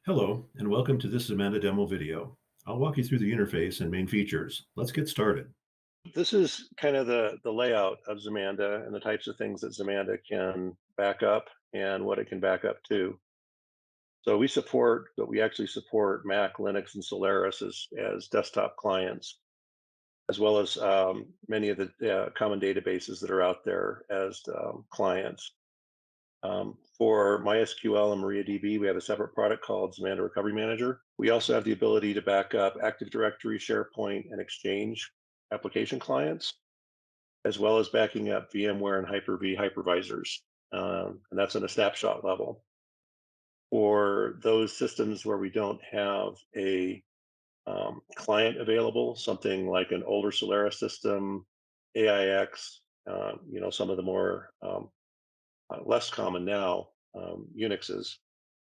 Hello, and welcome to this Zmanda demo video. I'll walk you through the interface and main features. Let's get started. This is kind of the layout of Zmanda and the types of things that Zmanda can back up and what it can back up to. So we actually support Mac, Linux, and Solaris as desktop clients, as well as many of the common databases that are out there as clients. For MySQL and MariaDB, we have a separate product called Zmanda Recovery Manager. We also have the ability to back up Active Directory, SharePoint, and Exchange application clients, as well as backing up VMware and Hyper-V hypervisors. And that's on a snapshot level. For those systems where we don't have a client available, something like an older Solaris system, AIX, some of the more less common now, Unixes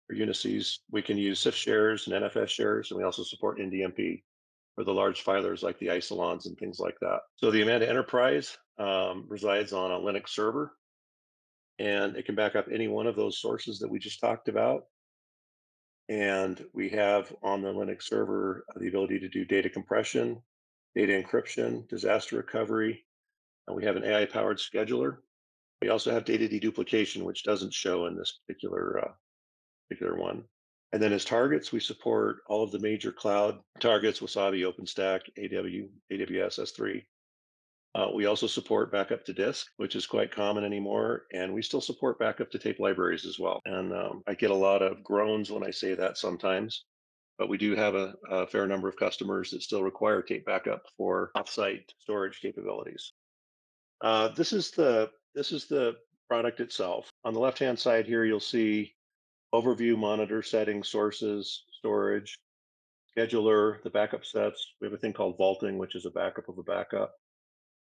or Unices. We can use CIF shares and NFS shares, and we also support NDMP for the large filers like the Isilons and things like that. So the Amanda Enterprise resides on a Linux server, and it can back up any one of those sources that we just talked about. And we have on the Linux server the ability to do data compression, data encryption, disaster recovery, and we have an AI-powered scheduler. We also have data deduplication, which doesn't show in this particular one. And then as targets, we support all of the major cloud targets: Wasabi, OpenStack, AWS, S3. We also support backup to disk, which is quite common anymore, and we still support backup to tape libraries as well. And I get a lot of groans when I say that sometimes, but we do have a fair number of customers that still require tape backup for offsite storage capabilities. This is the product itself. On the left-hand side here, you'll see overview, monitor, settings, sources, storage, scheduler, the backup sets. We have a thing called vaulting, which is a backup of a backup.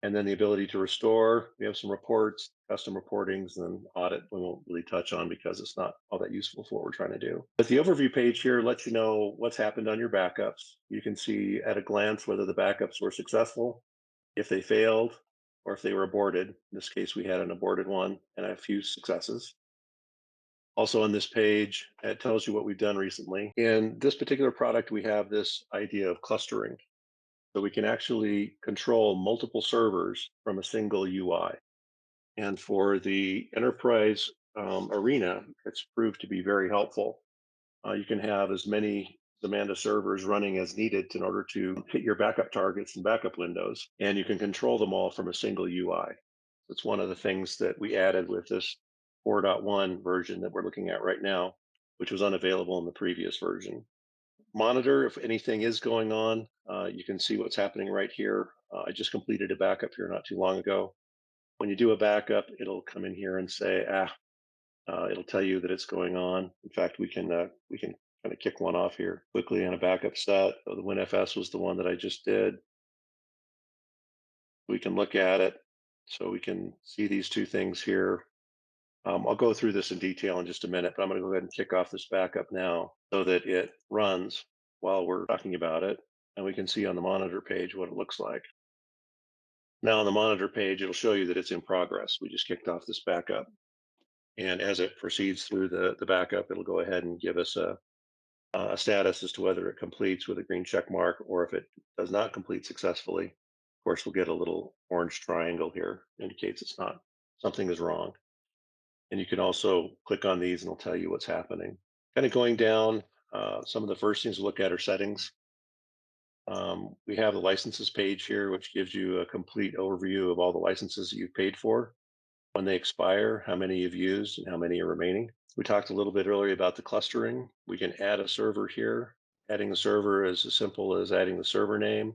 And then the ability to restore. We have some reports, custom reportings, and audit we won't really touch on because it's not all that useful for what we're trying to do. But the overview page here lets you know what's happened on your backups. You can see at a glance whether the backups were successful, if they failed, or if they were aborted. In this case, we had an aborted one and a few successes. Also on this page, it tells you what we've done recently. In this particular product, we have this idea of clustering. So we can actually control multiple servers from a single UI. And for the enterprise arena, it's proved to be very helpful. You can have as many Zmanda servers running as needed in order to hit your backup targets and backup windows, and you can control them all from a single UI. That's one of the things that we added with this 4.1 version that we're looking at right now, which was unavailable in the previous version. Monitor if anything is going on. You can see what's happening right here. I just completed a backup here not too long ago. When you do a backup, it'll come in here and say, it'll tell you that it's going on. In fact, we can kind of kick one off here quickly on a backup set. So the WinFS was the one that I just did. We can look at it. So we can see these two things here. I'll go through this in detail in just a minute, but I'm going to go ahead and kick off this backup now so that it runs while we're talking about it. And we can see on the monitor page what it looks like. Now on the monitor page, it'll show you that it's in progress. We just kicked off this backup. And as it proceeds through the backup, it'll go ahead and give us a status as to whether it completes with a green check mark, or if it does not complete successfully. Of course, we'll get a little orange triangle here, indicates it's not, something is wrong. And you can also click on these and it'll tell you what's happening. Kind of going down, some of the first things to look at are settings. We have the licenses page here, which gives you a complete overview of all the licenses that you've paid for, when they expire, how many you've used, and how many are remaining. We talked a little bit earlier about the clustering. We can add a server here. Adding a server is as simple as adding the server name,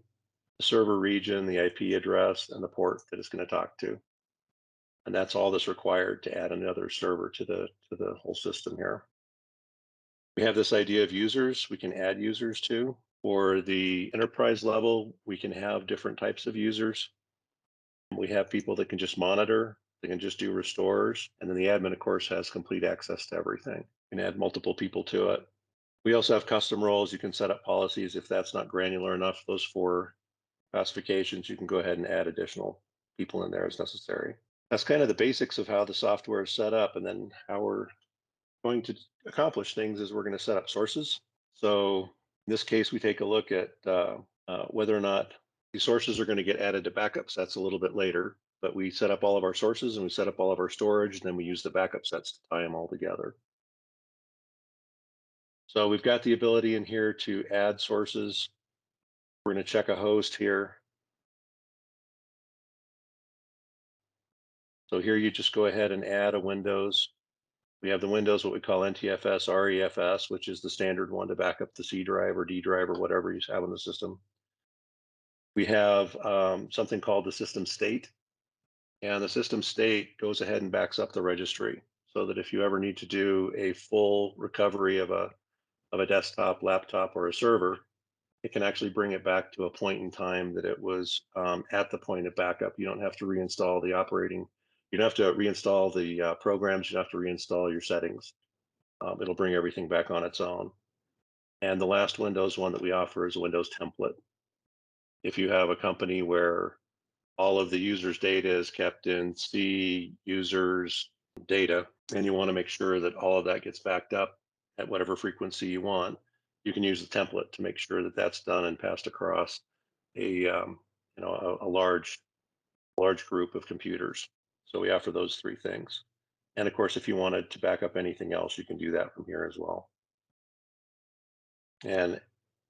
the server region, the IP address, and the port that it's going to talk to. And that's all that's required to add another server to the whole system here. We have this idea of users. We can add users to. For the enterprise level, we can have different types of users. We have people that can just monitor, they can just do restores, and then the admin, of course, has complete access to everything. You can add multiple people to it. We also have custom roles. You can set up policies if that's not granular enough. Those 4 classifications, you can go ahead and add additional people in there as necessary. That's kind of the basics of how the software is set up, and then how we're going to accomplish things is we're going to set up sources. So in this case, we take a look at whether or not these sources are going to get added to backup sets a little bit later. But we set up all of our sources and we set up all of our storage, and then we use the backup sets to tie them all together. So we've got the ability in here to add sources. We're going to check a host here. So here you just go ahead and add a Windows. We have the Windows, what we call NTFS, REFS, which is the standard one to back up the C drive or D drive or whatever you have in the system. We have something called the system state, and the system state goes ahead and backs up the registry so that if you ever need to do a full recovery of a desktop, laptop, or a server, it can actually bring it back to a point in time that it was at the point of backup. You don't have to reinstall the operating. You don't have to reinstall the programs. You don't have to reinstall your settings. It'll bring everything back on its own. And the last Windows one that we offer is a Windows template. If you have a company where all of the users' data is kept in C users data, and you want to make sure that all of that gets backed up at whatever frequency you want, you can use the template to make sure that that's done and passed across a large group of computers. So we offer those three things. And of course, if you wanted to back up anything else, you can do that from here as well. And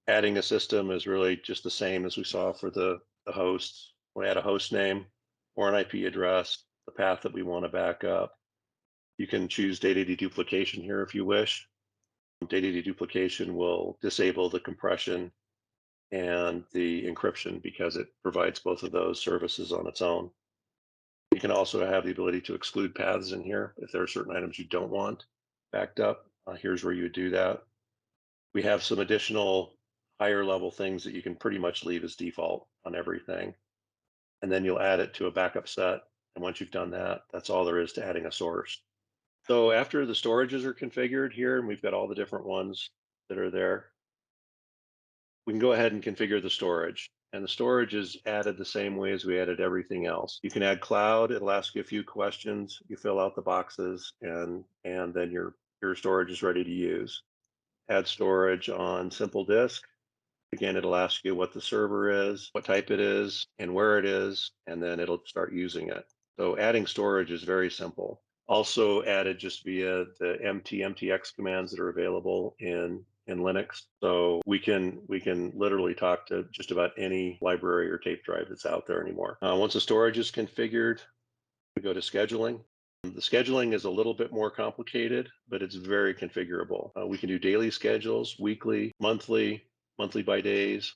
adding a system is really just the same as we saw for the hosts. We add a host name or an IP address, the path that we want to back up. You can choose data deduplication here if you wish. Data deduplication will disable the compression and the encryption because it provides both of those services on its own. You can also have the ability to exclude paths in here if there are certain items you don't want backed up. Here's where you would do that. We have some additional higher level things that you can pretty much leave as default on everything. And then you'll add it to a backup set. And once you've done that, that's all there is to adding a source. So after the storages are configured here, and we've got all the different ones that are there, we can go ahead and configure the storage. And the storage is added the same way as we added everything else. You can add cloud. It'll ask you a few questions. You fill out the boxes, and then your storage is ready to use. Add storage on simple disk. Again, it'll ask you what the server is, what type it is, and where it is, and then it'll start using it. So adding storage is very simple. Also added just via the MTX commands that are available in Linux. So we can literally talk to just about any library or tape drive that's out there anymore. Once the storage is configured, we go to scheduling. The scheduling is a little bit more complicated, but it's very configurable. We can do daily schedules, weekly, monthly by days.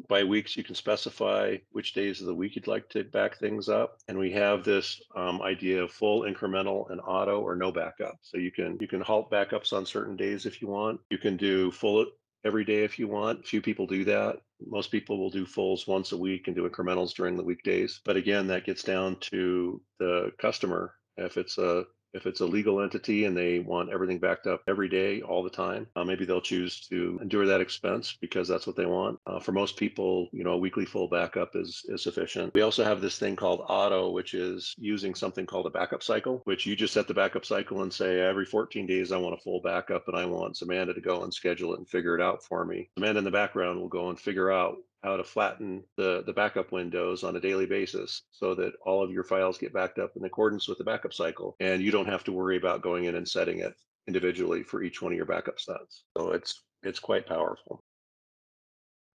By weeks, you can specify which days of the week you'd like to back things up. And we have this idea of full, incremental, and auto or no backup. So you can halt backups on certain days if you want. You can do full every day if you want. Few people do that. Most people will do fulls once a week and do incrementals during the weekdays. But again, that gets down to the customer. If it's a legal entity and they want everything backed up every day, all the time, maybe they'll choose to endure that expense because that's what they want. For most people, a weekly full backup is sufficient. We also have this thing called auto, which is using something called a backup cycle, which you just set the backup cycle and say, every 14 days, I want a full backup and I want Zmanda to go and schedule it and figure it out for me. Zmanda in the background will go and figure out how to flatten the backup windows on a daily basis so that all of your files get backed up in accordance with the backup cycle. And you don't have to worry about going in and setting it individually for each one of your backup sets. So it's quite powerful.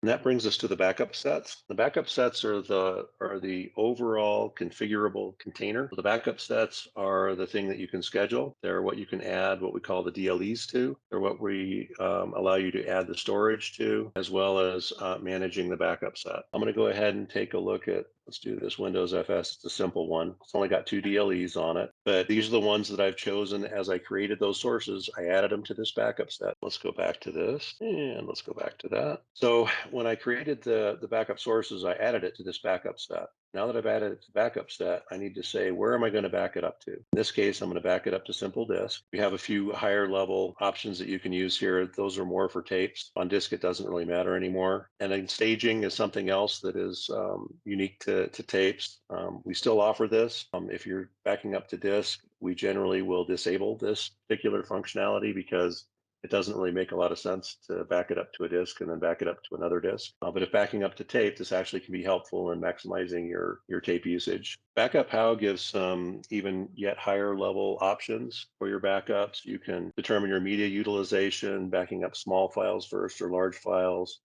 And that brings us to the backup sets. The backup sets are the overall configurable container. The backup sets are the thing that you can schedule. They're what you can add what we call the DLEs to. They're what we allow you to add the storage to, as well as managing the backup set. I'm going to go ahead and take a look at, let's do this Windows FS. It's a simple one. It's only got 2 DLEs on it, but these are the ones that I've chosen as I created those sources. I added them to this backup set. Let's go back to this and let's go back to that. So when I created the backup sources, I added it to this backup set. Now that I've added it to the backup set, I need to say, where am I going to back it up to? In this case, I'm going to back it up to simple disk. We have a few higher level options that you can use here. Those are more for tapes. On disk, it doesn't really matter anymore. And then staging is something else that is unique to tapes. We still offer this. If you're backing up to disk, we generally will disable this particular functionality because it doesn't really make a lot of sense to back it up to a disk and then back it up to another disk. But if backing up to tape, this actually can be helpful in maximizing your tape usage. Backup How gives some even yet higher level options for your backups. You can determine your media utilization, backing up small files first or large files.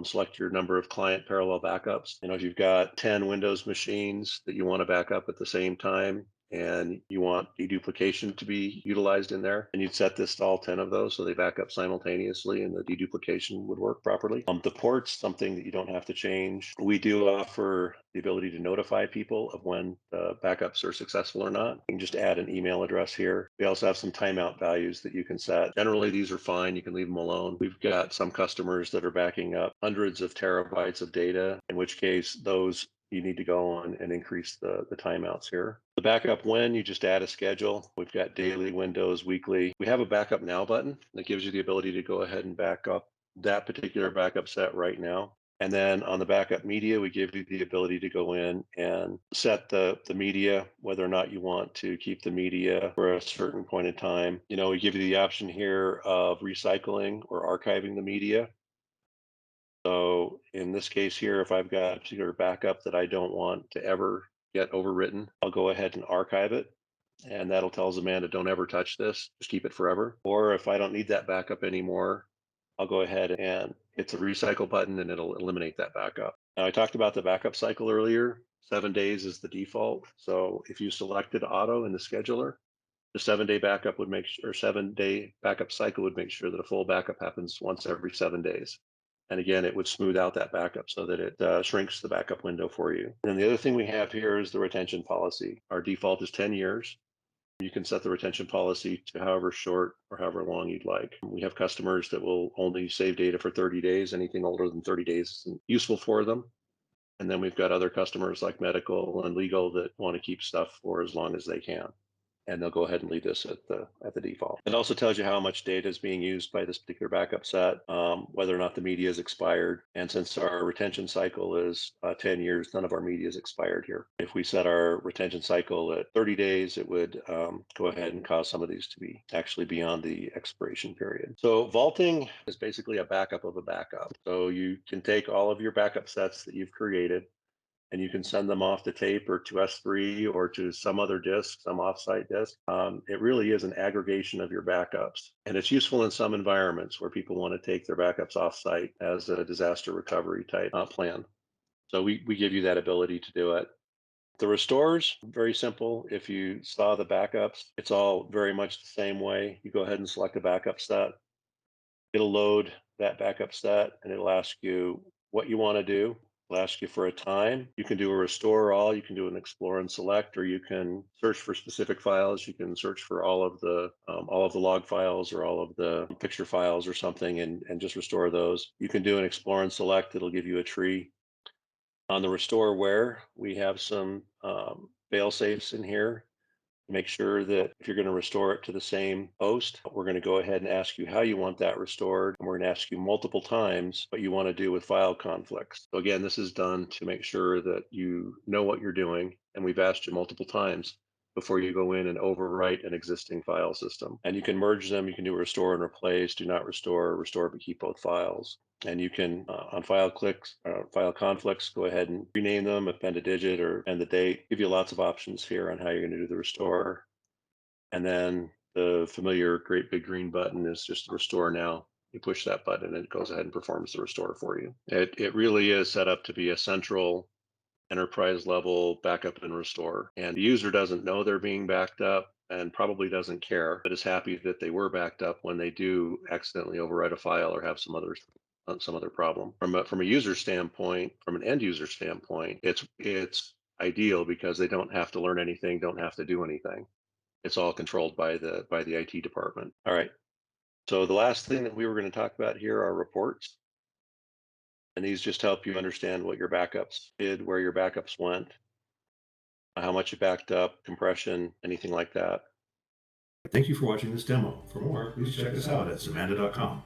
Select your number of client parallel backups. If you've got 10 Windows machines that you want to back up at the same time, and you want deduplication to be utilized in there, and you'd set this to all 10 of those so they back up simultaneously and the deduplication would work properly. The port's something that you don't have to change. We do offer the ability to notify people of when the backups are successful or not. You can just add an email address here. We also have some timeout values that you can set. Generally, these are fine. You can leave them alone. We've got some customers that are backing up hundreds of terabytes of data, in which case those you need to go on and increase the timeouts here. The backup when, you just add a schedule. We've got daily, Windows, weekly. We have a backup now button that gives you the ability to go ahead and back up that particular backup set right now. And then on the backup media, we give you the ability to go in and set the media, whether or not you want to keep the media for a certain point in time. We give you the option here of recycling or archiving the media. So in this case here, if I've got a particular backup that I don't want to ever get overwritten, I'll go ahead and archive it. And that'll tell Zmanda, don't ever touch this, just keep it forever. Or if I don't need that backup anymore, I'll go ahead and hit the recycle button and it'll eliminate that backup. Now I talked about the backup cycle earlier. 7 days is the default. So if you selected auto in the scheduler, the 7-day backup would make sure, or 7-day backup cycle would make sure that a full backup happens once every 7 days. And again, it would smooth out that backup so that it shrinks the backup window for you. And the other thing we have here is the retention policy. Our default is 10 years. You can set the retention policy to however short or however long you'd like. We have customers that will only save data for 30 days. Anything older than 30 days isn't useful for them. And then we've got other customers like medical and legal that want to keep stuff for as long as they can. And they'll go ahead and leave this at the default. It also tells you how much data is being used by this particular backup set, whether or not the media is expired. And since our retention cycle is 10 years, none of our media is expired here. If we set our retention cycle at 30 days, it would go ahead and cause some of these to be actually beyond the expiration period. So vaulting is basically a backup of a backup. So you can take all of your backup sets that you've created, and you can send them off to tape or to S3 or to some other disk, some offsite disk. It really is an aggregation of your backups. And it's useful in some environments where people want to take their backups offsite as a disaster recovery type plan. So we give you that ability to do it. The restores, very simple. If you saw the backups, it's all very much the same way. You go ahead and select a backup set. It'll load that backup set and it'll ask you what you want to do. It'll ask you for a time. You can do a restore all, you can do an explore and select, or you can search for specific files. You can search for all of the log files or all of the picture files or something and just restore those. You can do an explore and select. It'll give you a tree. On the restore where, we have some fail safes in here. Make sure that if you're going to restore it to the same host, we're going to go ahead and ask you how you want that restored. And we're going to ask you multiple times what you want to do with file conflicts. So again, this is done to make sure that you know what you're doing. And we've asked you multiple times before you go in and overwrite an existing file system. And you can merge them. You can do restore and replace, do not restore, restore, but keep both files. And you can, on file conflicts, go ahead and rename them, append a digit or end the date. Give you lots of options here on how you're going to do the restore. And then the familiar great big green button is just restore now. You push that button and it goes ahead and performs the restore for you. It really is set up to be a central enterprise level backup and restore. And the user doesn't know they're being backed up and probably doesn't care, but is happy that they were backed up when they do accidentally overwrite a file or have some other problem. From a user standpoint, from an end user standpoint, it's ideal because they don't have to learn anything, don't have to do anything. It's all controlled by the IT department. All right. So the last thing that we were going to talk about here are reports. And these just help you understand what your backups did, where your backups went, how much you backed up, compression, anything like that. Thank you for watching this demo. For more, please check us out at Zmanda.com.